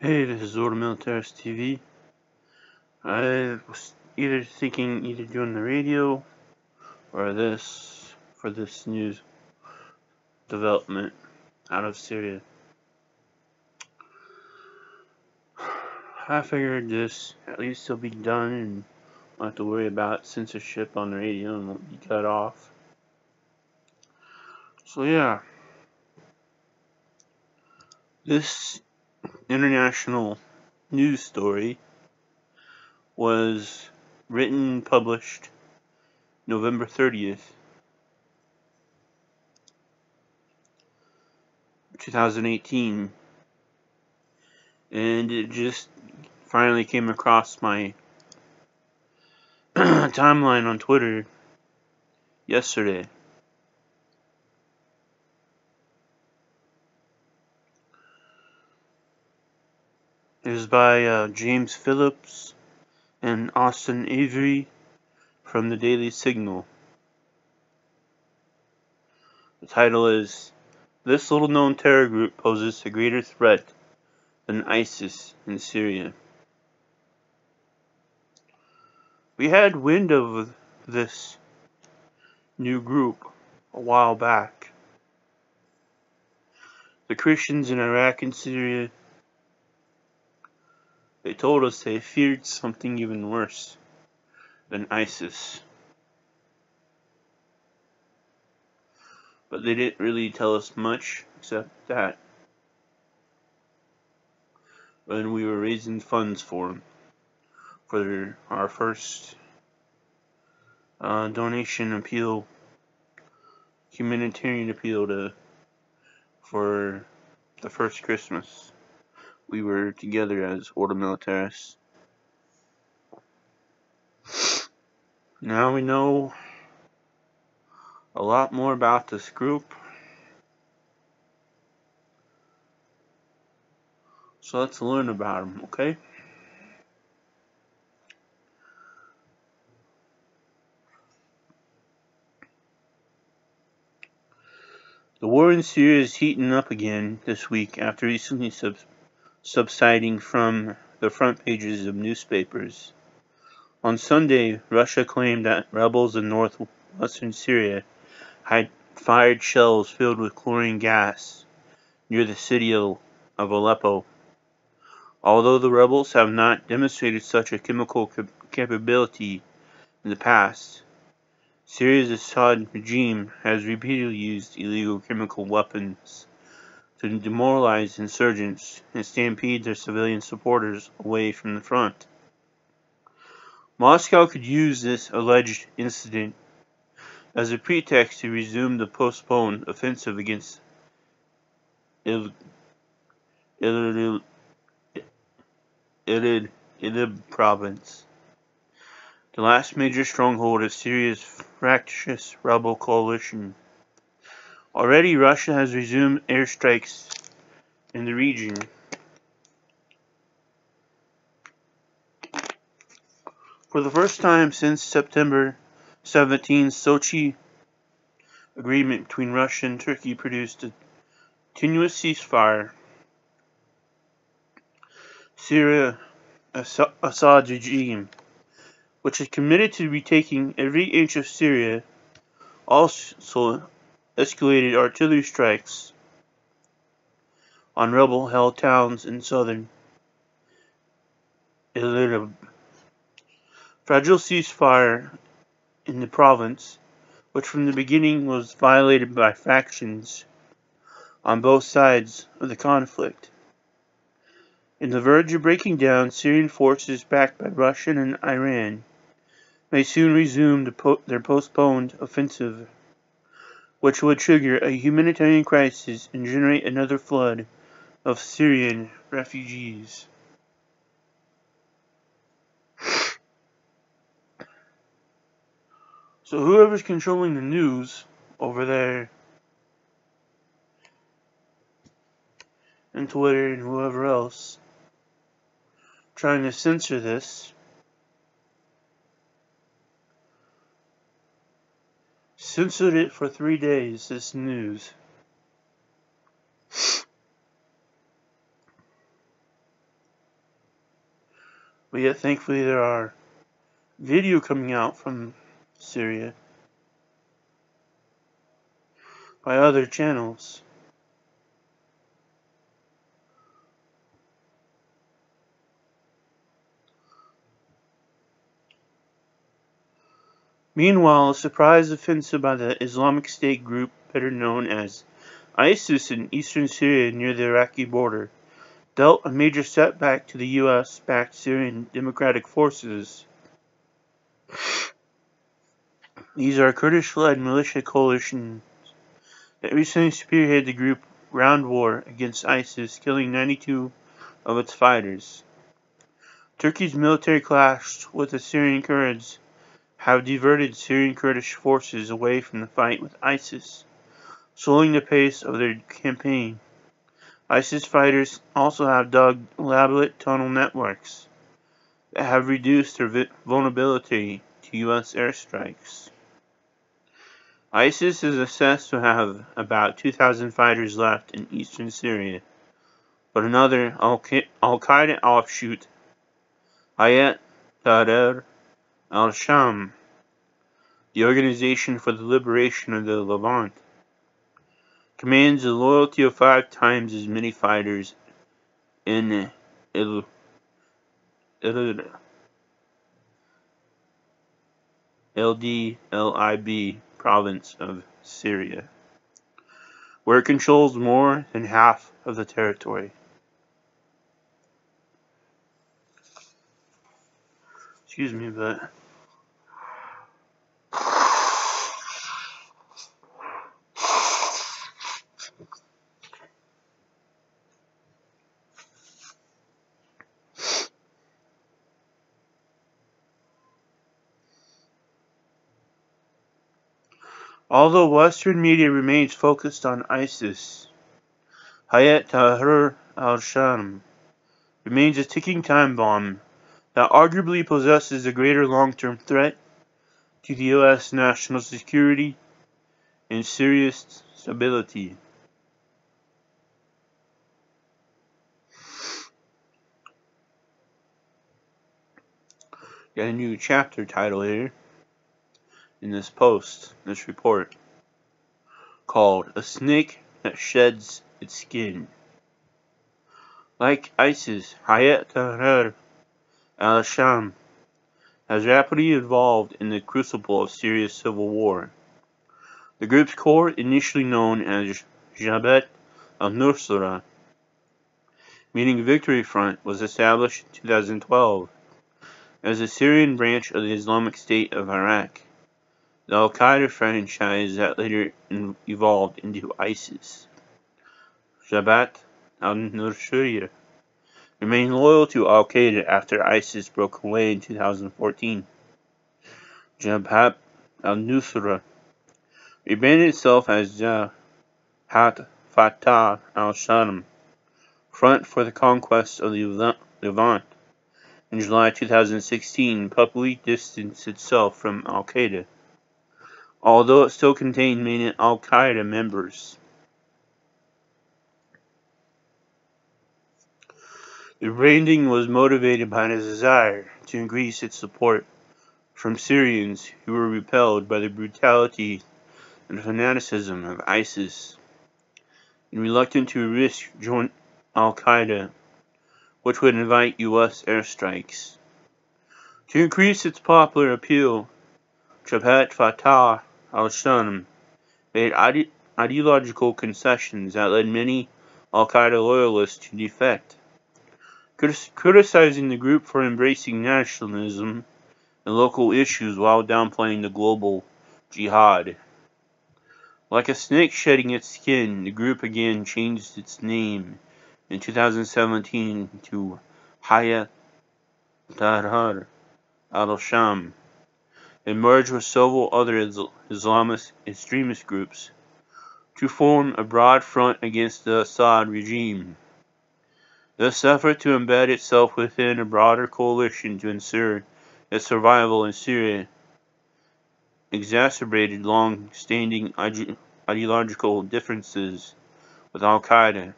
Hey, this is Order Militaris TV. I was either thinking doing the radio or this for this news development out of Syria. I figured this at least will be done and won't have to worry about censorship on the radio and won't be cut off. So yeah, this international news story was written and published November 30th, 2018, and it just finally came across my timeline on Twitter yesterday. It was by James Phillips and Austin Avery from the Daily Signal. The title is, "This little known terror group poses a greater threat than ISIS in Syria." We had wind of this new group a while back. The Christians in Iraq and Syria, they told us they feared something even worse than ISIS. But they didn't really tell us much except that when we were raising funds for them for our first donation appeal, humanitarian appeal for the first Christmas we were together as Order Militaris. Now we know a lot more about this group, so let's learn about them, okay? The war in Syria is heating up again this week after recently subsiding from the front pages of newspapers. On Sunday, Russia claimed that rebels in northwestern Syria had fired shells filled with chlorine gas near the city of Aleppo. Although the rebels have not demonstrated such a chemical capability in the past, Syria's Assad regime has repeatedly used illegal chemical weapons to demoralize insurgents and stampede their civilian supporters away from the front. Moscow could use this alleged incident as a pretext to resume the postponed offensive against Idlib province, the last major stronghold of Syria's fractious rebel coalition. Already, Russia has resumed airstrikes in the region. For the first time since September 17, Sochi agreement between Russia and Turkey produced a continuous ceasefire. Syria Assad regime, which is committed to retaking every inch of Syria, also escalated artillery strikes on rebel-held towns in southern Idlib. Fragile ceasefire in the province, which from the beginning was violated by factions on both sides of the conflict. In the verge of breaking down, Syrian forces backed by Russia and Iran may soon resume their postponed offensive, which would trigger a humanitarian crisis and generate another flood of Syrian refugees. So whoever's controlling the news over there, and Twitter and whoever else, trying to censor this, censored it for 3 days, this news. But yet, thankfully, there are video coming out from Syria by other channels. Meanwhile, a surprise offensive by the Islamic State group, better known as ISIS, in eastern Syria near the Iraqi border, dealt a major setback to the U.S.-backed Syrian Democratic Forces. These are Kurdish-led militia coalitions that recently spearheaded the group ground war against ISIS, killing 92 of its fighters. Turkey's military clash with the Syrian Kurds have diverted Syrian Kurdish forces away from the fight with ISIS, slowing the pace of their campaign. ISIS fighters also have dug elaborate tunnel networks that have reduced their vulnerability to U.S. airstrikes. ISIS is assessed to have about 2,000 fighters left in eastern Syria, but another Al-Qaeda offshoot, Hayat Tahrir al-Sham, the Organization for the Liberation of the Levant, commands the loyalty of 5 times as many fighters in Idlib province of Syria, where it controls more than half of the territory. Excuse me, but although Western media remains focused on ISIS, Hayat Tahrir al-Sham remains a ticking time bomb that arguably possesses a greater long-term threat to the U.S. national security and Syria's stability. Got a new chapter title here in this report, called "A Snake That Sheds Its Skin." Like ISIS, Hayat Tahrir al-Sham has rapidly evolved in the crucible of Syria's civil war. The group's core, initially known as Jabhat al-Nusra, meaning Victory Front, was established in 2012 as a Syrian branch of the Islamic State of Iraq, the Al-Qaeda franchise that later evolved into ISIS. Jabhat al-Nusra remained loyal to Al-Qaeda after ISIS broke away in 2014. Jabhat al-Nusra rebranded itself as Jabhat Fatah al-Sham, Front for the Conquest of the Levant. In July 2016, publicly distanced itself from Al-Qaeda, although it still contained many Al-Qaeda members. The branding was motivated by the desire to increase its support from Syrians who were repelled by the brutality and fanaticism of ISIS, and reluctant to risk joining Al-Qaeda, which would invite U.S. airstrikes. To increase its popular appeal, Jabhat Fatah al-Sham made ideological concessions that led many Al-Qaeda loyalists to defect, criticizing the group for embracing nationalism and local issues while downplaying the global jihad. Like a snake shedding its skin, the group again changed its name in 2017 to Hayat Tahrir al-Sham, and merged with several other Islamist extremist groups to form a broad front against the Assad regime. This effort to embed itself within a broader coalition to ensure its survival in Syria exacerbated long-standing ideological differences with Al-Qaeda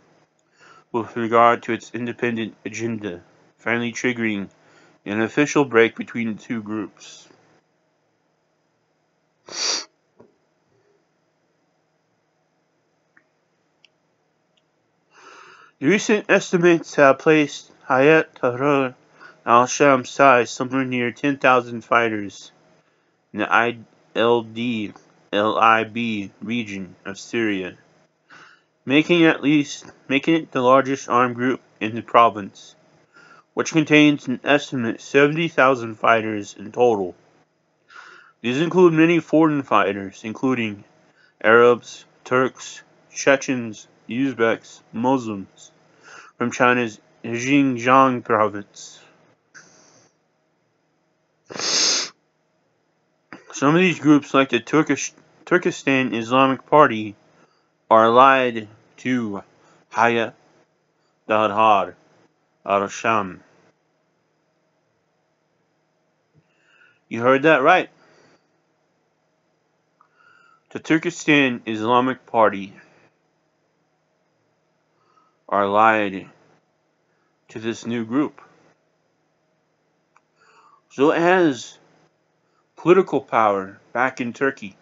with regard to its independent agenda, finally triggering an official break between the two groups. The recent estimates have placed Hayat Tahrir al-Sham's size somewhere near 10,000 fighters in the Idlib region of Syria, making it the largest armed group in the province, which contains an estimated 70,000 fighters in total. These include many foreign fighters, including Arabs, Turks, Chechens, Uzbeks, Muslims from China's Xinjiang province. Some of these groups, like the Turkestan Islamic Party, are allied to Hayat Tahrir al-Sham. You heard that right. The Turkestan Islamic Party are allied to this new group. So it has political power back in Turkey.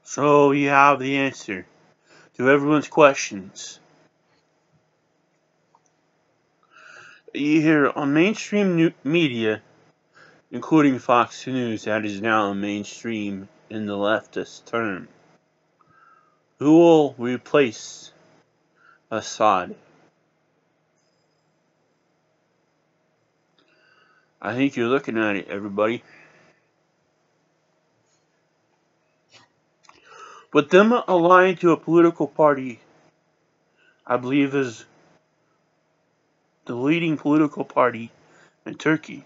So you have the answer to everyone's questions. You hear on mainstream media, including Fox News, that is now mainstream in the leftist term. Who will replace Assad? I think you're looking at it, everybody. But them aligned to a political party, I believe, is the leading political party in Turkey.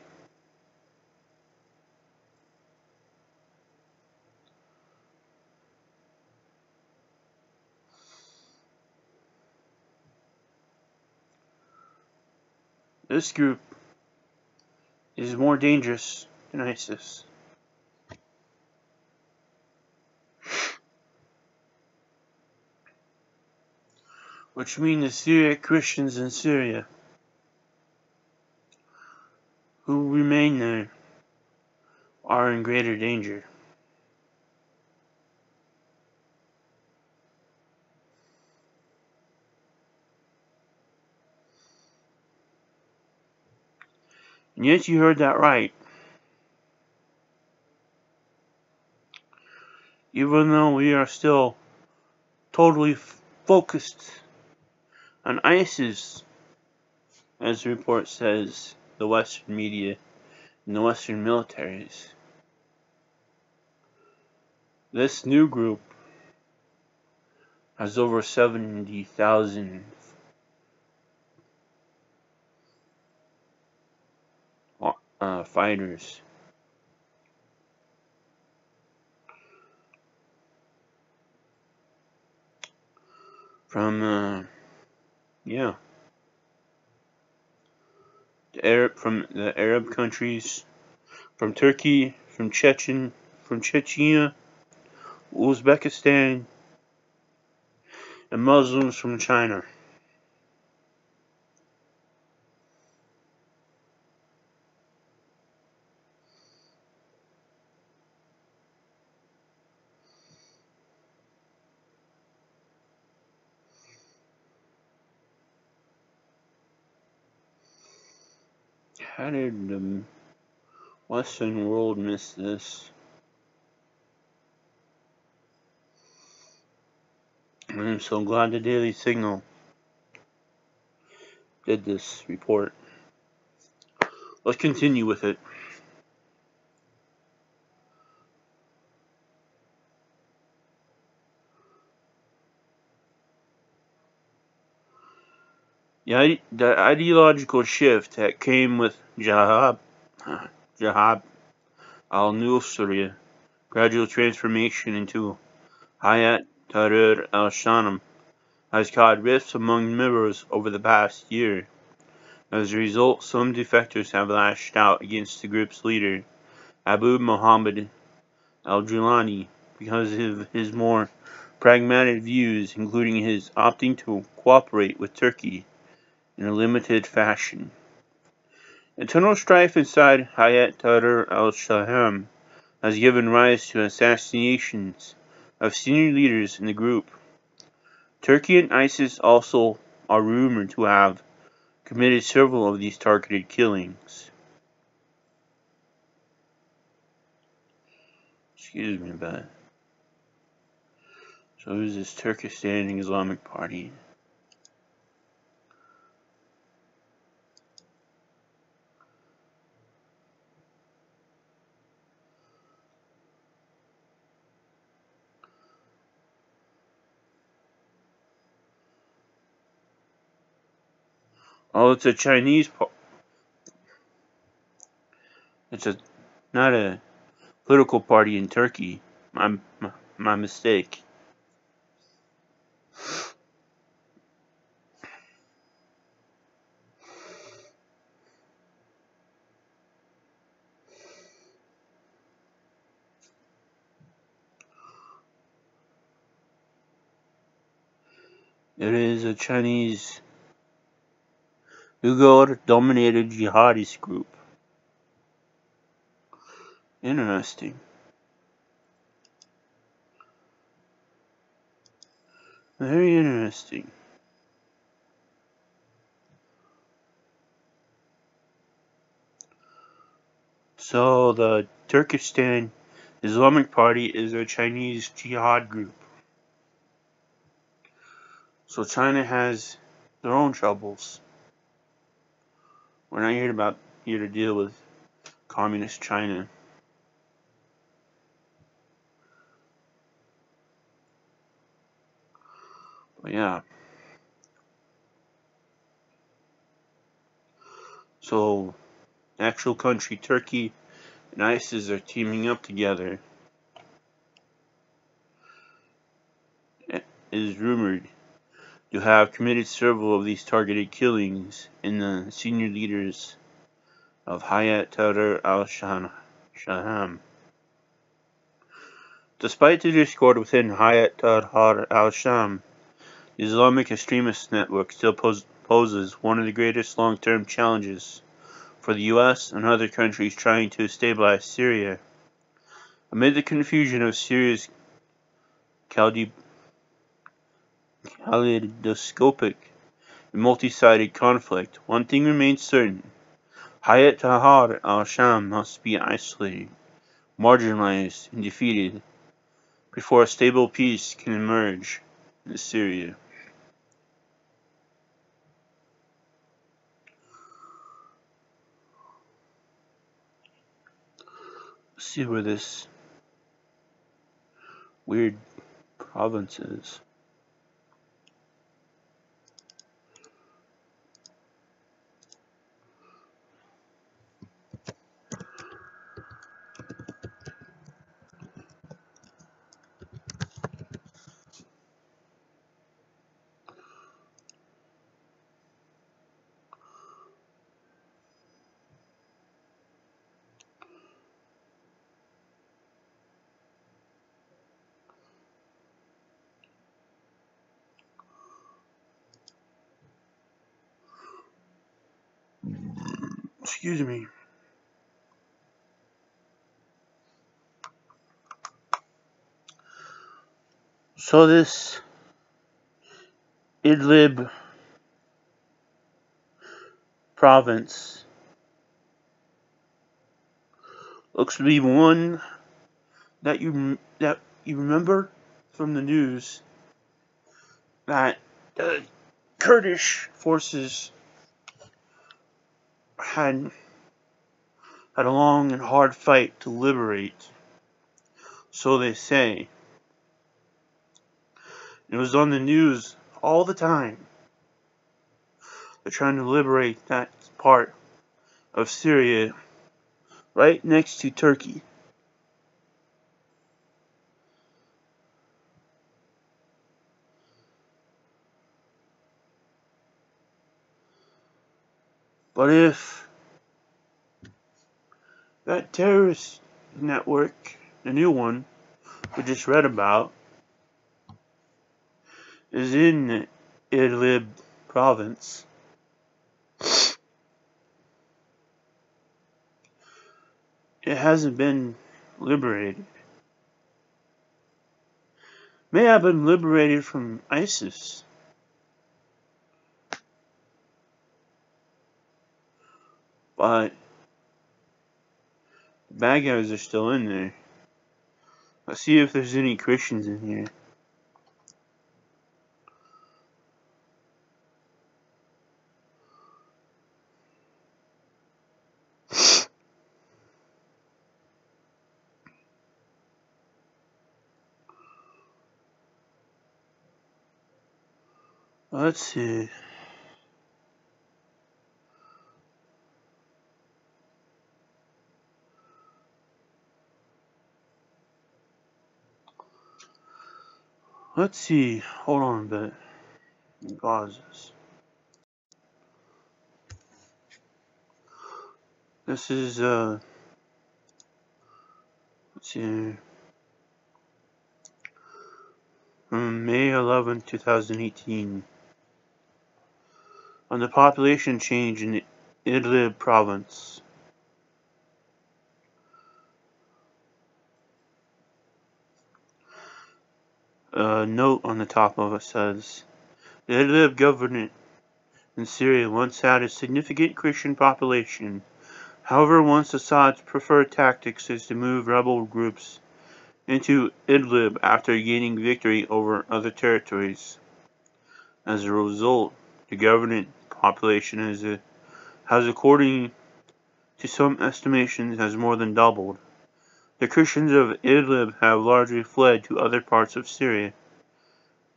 This group is more dangerous than ISIS. Which means the Syriac Christians in Syria who remain there are in greater danger. And yes, you heard that right. Even though we are still totally focused on ISIS, as the report says, the Western media and the Western militaries, this new group has over 70,000 fighters. From from the Arab countries, from Turkey, from Chechnya, Uzbekistan, and Muslims from China. How did the Western world miss this? I'm so glad the Daily Signal did this report. Let's continue with it. The ideological shift that came with Jabhat al-Nusra, gradual transformation into Hayat Tahrir al-Sham, has caused rifts among members over the past year. As a result, some defectors have lashed out against the group's leader, Abu Muhammad al-Julani, because of his more pragmatic views, including his opting to cooperate with Turkey in a limited fashion. Internal strife inside Hayat Tahrir al-Sham has given rise to assassinations of senior leaders in the group. Turkey and ISIS also are rumored to have committed several of these targeted killings. Excuse me about it. So who's this Turkestan Islamic Party? Oh, it's a Chinese it's a not a political party in Turkey. My mistake. It is a Chinese Uyghur-dominated jihadist group. Interesting. Very interesting. So the Turkestan Islamic Party is a Chinese jihad group. So China has their own troubles. We're not here to deal with communist China. But yeah. So actual country Turkey and ISIS are teaming up together. It is rumored to have committed several of these targeted killings in the senior leaders of Hayat Tahrir al-Sham. Despite the discord within Hayat Tahrir al-Sham, the Islamic extremist network still poses one of the greatest long-term challenges for the US and other countries trying to stabilize Syria. Amid the confusion of Syria's kaleidoscopic and multi-sided conflict, one thing remains certain. Hayat Tahrir al-Sham must be isolated, marginalized, and defeated before a stable peace can emerge in Syria. Let's see where this weird province is. Excuse me. So this Idlib province looks to be one that you remember from the news that the Kurdish forces had a long and hard fight to liberate. So they say. It was on the news all the time. They're trying to liberate that part of Syria right next to Turkey. But if that terrorist network, the new one, we just read about is in Idlib province. It hasn't been liberated. May have been liberated from ISIS. But the bad guys are still in there. Let's see if there's any Christians in here. Let's see. Let's see. Hold on a bit. Pause this. This is let's see. From May 11, 2018. On the population change in Idlib province. A note on the top of it says, the Idlib government in Syria once had a significant Christian population. However, once Assad's preferred tactics is to move rebel groups into Idlib after gaining victory over other territories. As a result, the government population has according to some estimations, has more than doubled. The Christians of Idlib have largely fled to other parts of Syria,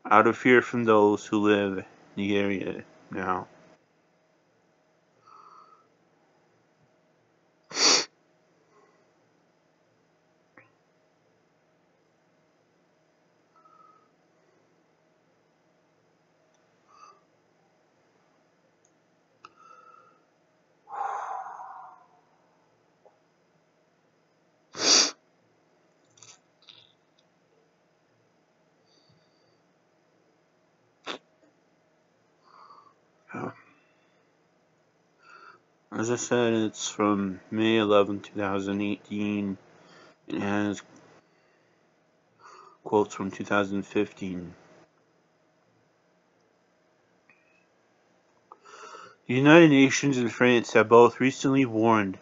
out of fear from those who live in the area now. As I said, it's from May 11, 2018. It has quotes from 2015. The United Nations and France have both recently warned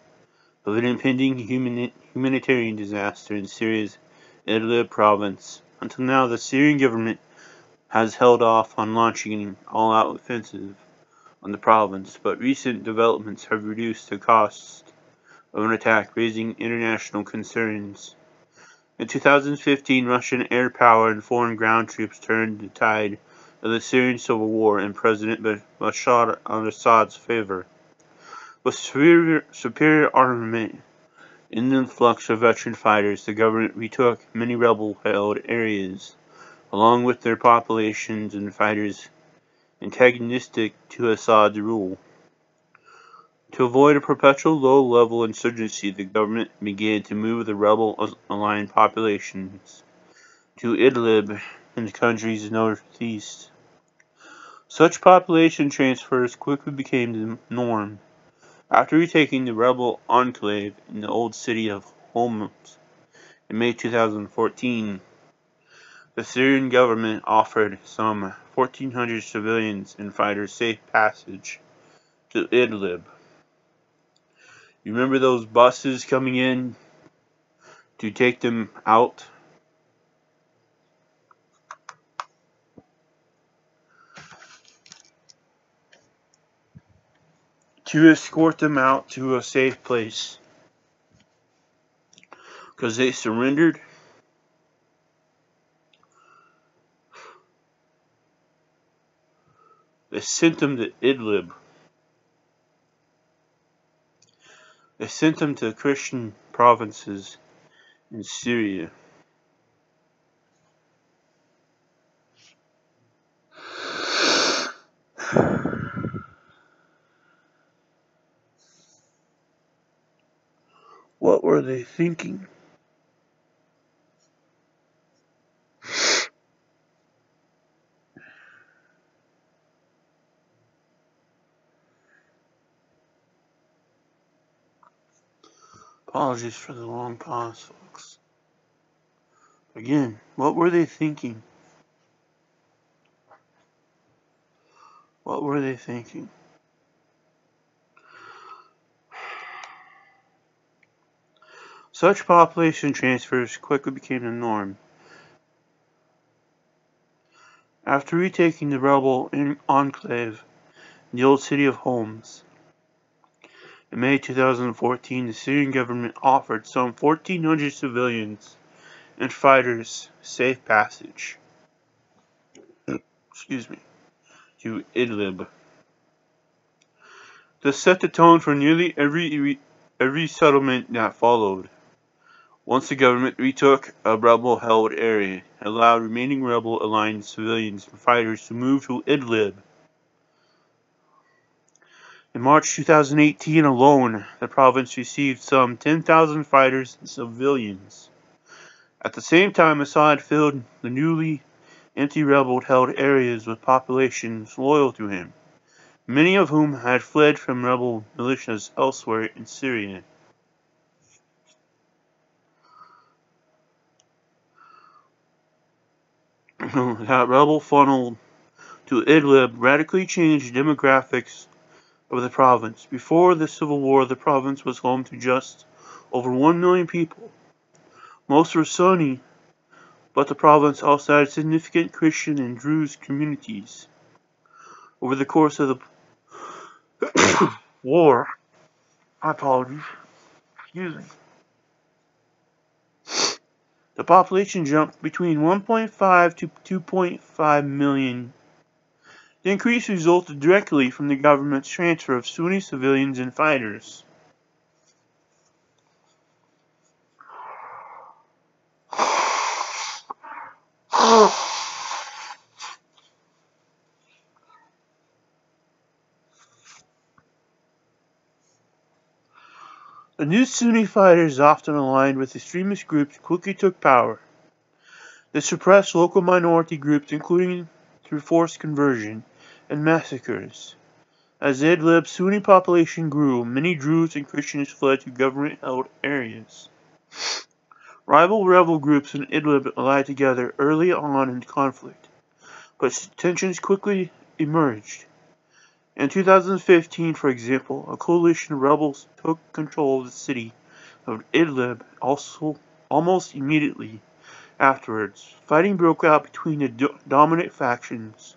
of an impending humanitarian disaster in Syria's Idlib province. Until now, the Syrian government has held off on launching an all-out offensive on the province, but recent developments have reduced the cost of an attack, raising international concerns. In 2015, Russian air power and foreign ground troops turned the tide of the Syrian civil war in President Bashar al-Assad's favor. With superior armament and the influx of veteran fighters, the government retook many rebel-held areas, along with their populations and fighters antagonistic to Assad's rule. To avoid a perpetual low-level insurgency, the government began to move the rebel-aligned populations to Idlib in the country's northeast. Such population transfers quickly became the norm. After retaking the rebel enclave in the old city of Homs in May 2014, the Syrian government offered some 1,400 civilians and fighters safe passage to Idlib. You remember those buses coming in to take them out? To escort them out to a safe place. Because they surrendered. They sent them to Idlib. They sent them to Christian provinces in Syria. What were they thinking? Apologies for the long pause, folks. Again, what were they thinking? What were they thinking? Such population transfers quickly became the norm. After retaking the rebel enclave in the old city of Homs, in May 2014, the Syrian government offered some 1,400 civilians and fighters safe passage to Idlib. This set the tone for nearly every settlement that followed. Once the government retook a rebel-held area, it allowed remaining rebel-aligned civilians and fighters to move to Idlib. In March 2018 alone, the province received some 10,000 fighters and civilians. At the same time, Assad filled the newly empty rebel-held areas with populations loyal to him, many of whom had fled from rebel militias elsewhere in Syria. That rebel funnel to Idlib radically changed the demographics of the province. Before the civil war, the province was home to just over 1 million people. Most were Sunni, but the province also had significant Christian and Druze communities. Over the course of the war, the population jumped between 1.5 to 2.5 million. The increase resulted directly from the government's transfer of Sunni civilians and fighters. The new Sunni fighters, often aligned with extremist groups, quickly took power. They suppressed local minority groups, including through forced conversion and massacres. As the Idlib Sunni population grew, many Druze and Christians fled to government-held areas. Rival rebel groups in Idlib allied together early on in the conflict, but tensions quickly emerged. In 2015, for example, a coalition of rebels took control of the city of Idlib almost immediately afterwards. Fighting broke out between the dominant factions.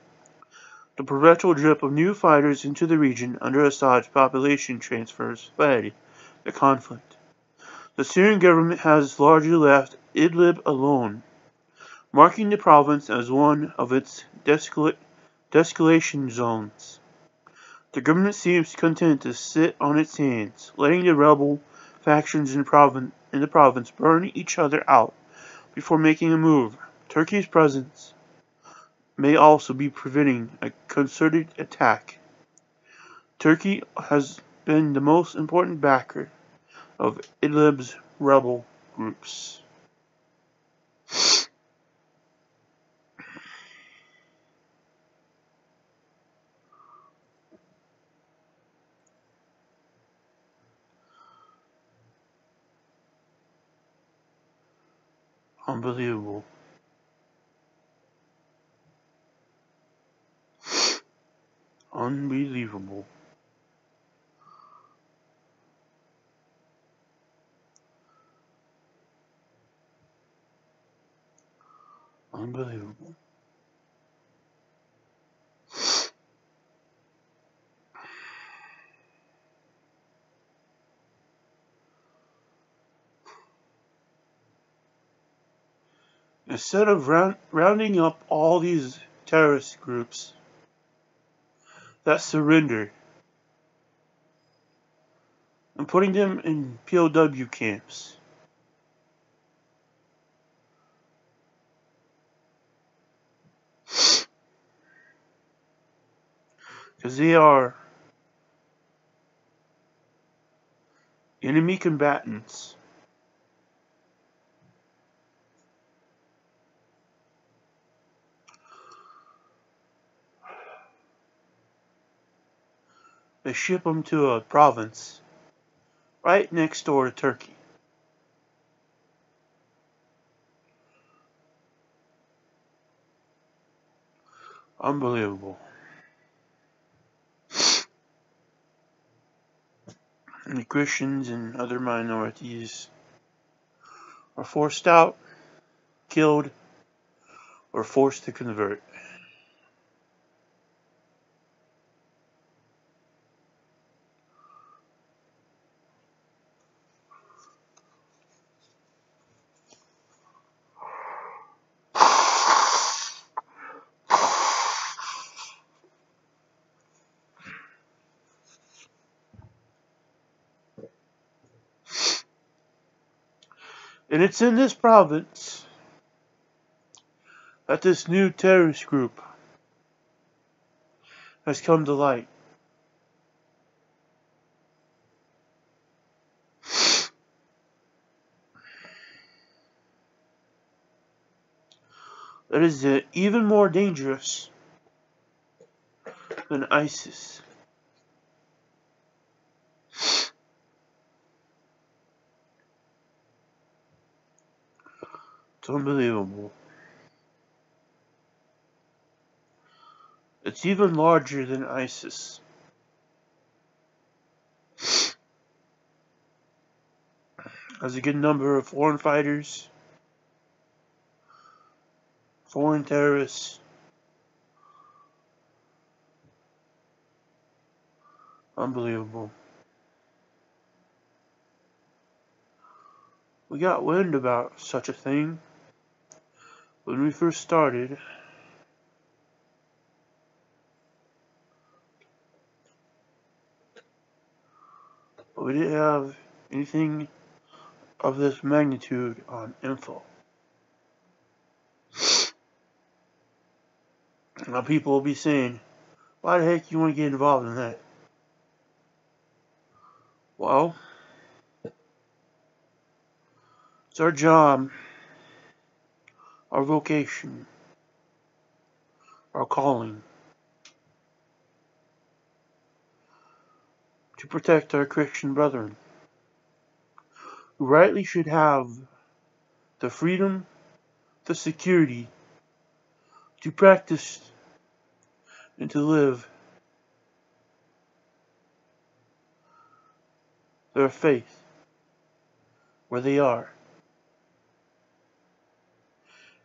The perpetual drip of new fighters into the region under Assad's population transfers fed the conflict. The Syrian government has largely left Idlib alone, marking the province as one of its de-escalation zones. The government seems content to sit on its hands, letting the rebel factions in the province burn each other out before making a move. Turkey's presence may also be preventing a concerted attack. Turkey has been the most important backer of Idlib's rebel groups. Unbelievable. Unbelievable. Unbelievable. Instead of rounding up all these terrorist groups that surrender and putting them in POW camps, because they are enemy combatants. They ship them to a province right next door to Turkey. Unbelievable. And the Christians and other minorities are forced out, killed, or forced to convert. And it's in this province that this new terrorist group has come to light. That is even more dangerous than ISIS. It's unbelievable. It's even larger than ISIS. Has a good number of foreign fighters, foreign terrorists. Unbelievable. We got wind about such a thing when we first started. But we didn't have anything of this magnitude on info. Now people will be saying, why the heck you want to get involved in that? Well, it's our job, our vocation, our calling to protect our Christian brethren, who rightly should have the freedom, the security to practice and to live their faith where they are,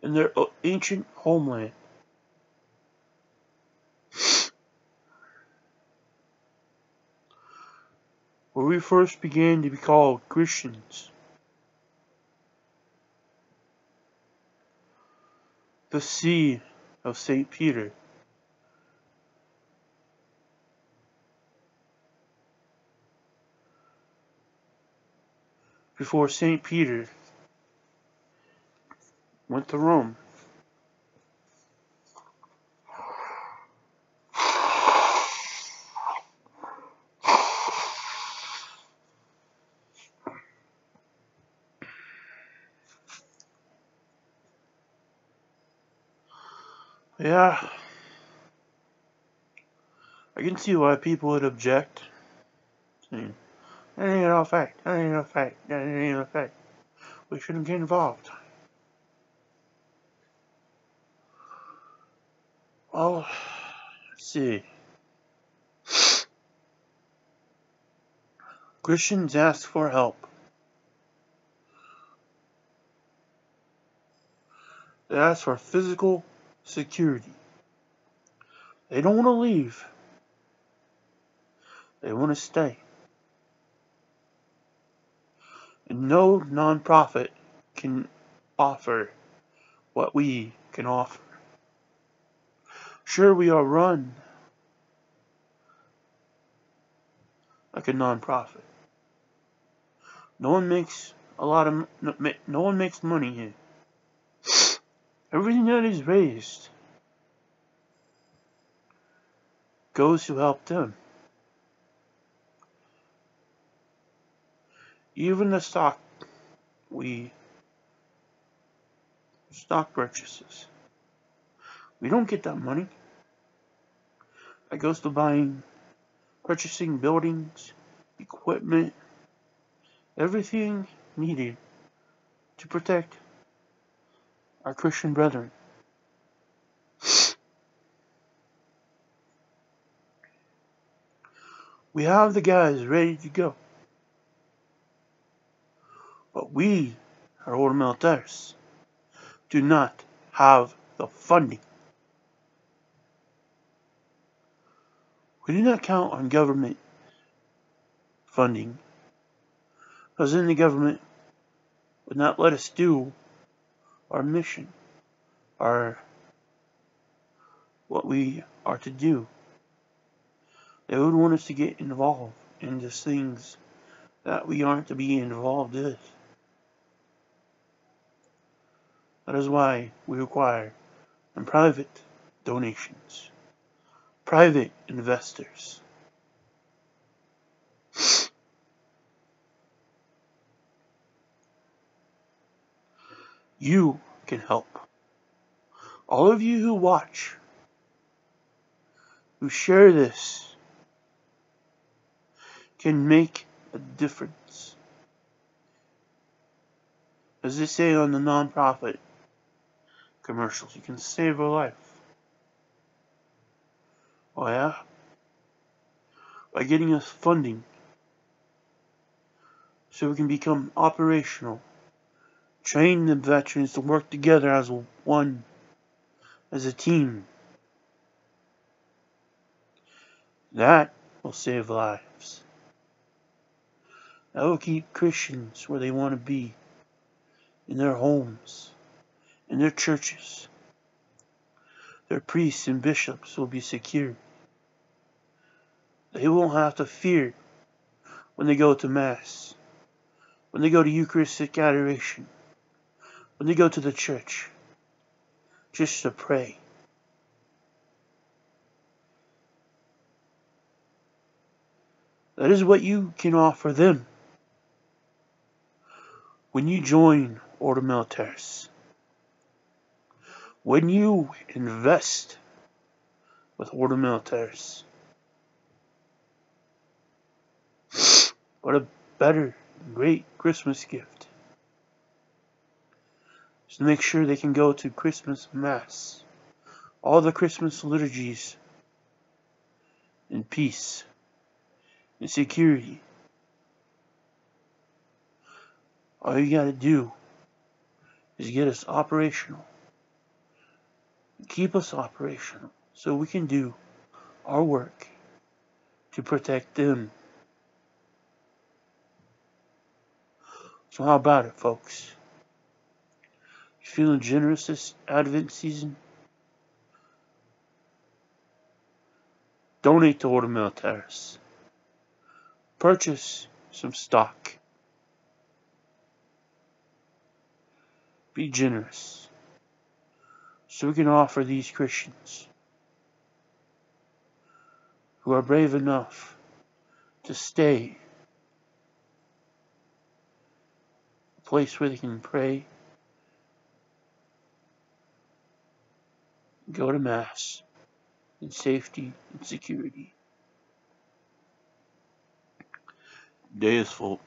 in their ancient homeland. Where we first began to be called Christians. The See of St. Peter. Before St. Peter went to Rome. Yeah, I can see why people would object. Saying, that ain't no fact, that ain't no fact, that ain't no fact. We shouldn't get involved. Well, let's see. Christians ask for help. They ask for physical security. They don't want to leave. They want to stay. And no nonprofit can offer what we can offer. Sure, we are run like a nonprofit. No one makes no one makes money here. Everything that is raised goes to help them. Even the stock purchases. We don't get that money. That goes to purchasing buildings, equipment, everything needed to protect our Christian brethren. We have the guys ready to go. But we, our Order Militaris, do not have the funding. We do not count on government funding, because then the government would not let us do our mission, what we are to do. They would want us to get involved in just things that we aren't to be involved with. That is why we require private donations, private investors. You can help. All of you who watch, who share this, can make a difference. As they say on the non-profit commercials, you can save a life. Oh yeah? By getting us funding so we can become operational. Train the veterans to work together as one, as a team. That will save lives. That will keep Christians where they want to be, in their homes, in their churches. Their priests and bishops will be secure. They won't have to fear when they go to Mass, when they go to Eucharistic adoration, when they go to the church, just to pray. That is what you can offer them when you join Order Militaris. When you invest with Order Militaris. What a better, great Christmas gift. Just to make sure they can go to Christmas Mass, all the Christmas liturgies, in peace, in security. All you gotta do is get us operational. Keep us operational so we can do our work to protect them. So how about it, folks? You feeling generous this Advent season? Donate to Order Militaris. Purchase some stock. Be generous so we can offer these Christians who are brave enough to stay a place where they can pray, go to Mass in safety and security. Day is full.